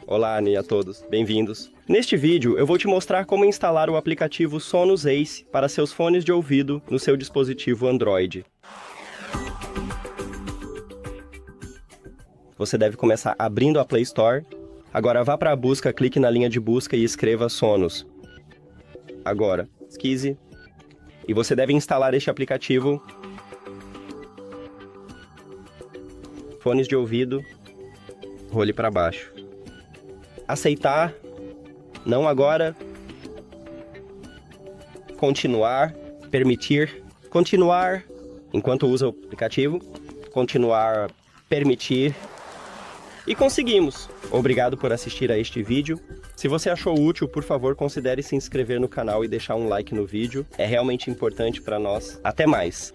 Olá, a todos, bem-vindos. Neste vídeo, eu vou te mostrar como instalar o aplicativo SONOS ACE para seus fones de ouvido no seu dispositivo Android. Você deve começar abrindo a Play Store. Agora vá para a busca, clique na linha de busca e escreva SONOS. Agora, pesquise. E você deve instalar este aplicativo. Fones de ouvido. Role para baixo. Aceitar. Não agora. Continuar. Permitir. Continuar. Enquanto usa o aplicativo. Continuar. Permitir. E conseguimos! Obrigado por assistir a este vídeo. Se você achou útil, por favor, considere se inscrever no canal e deixar um like no vídeo. É realmente importante para nós. Até mais!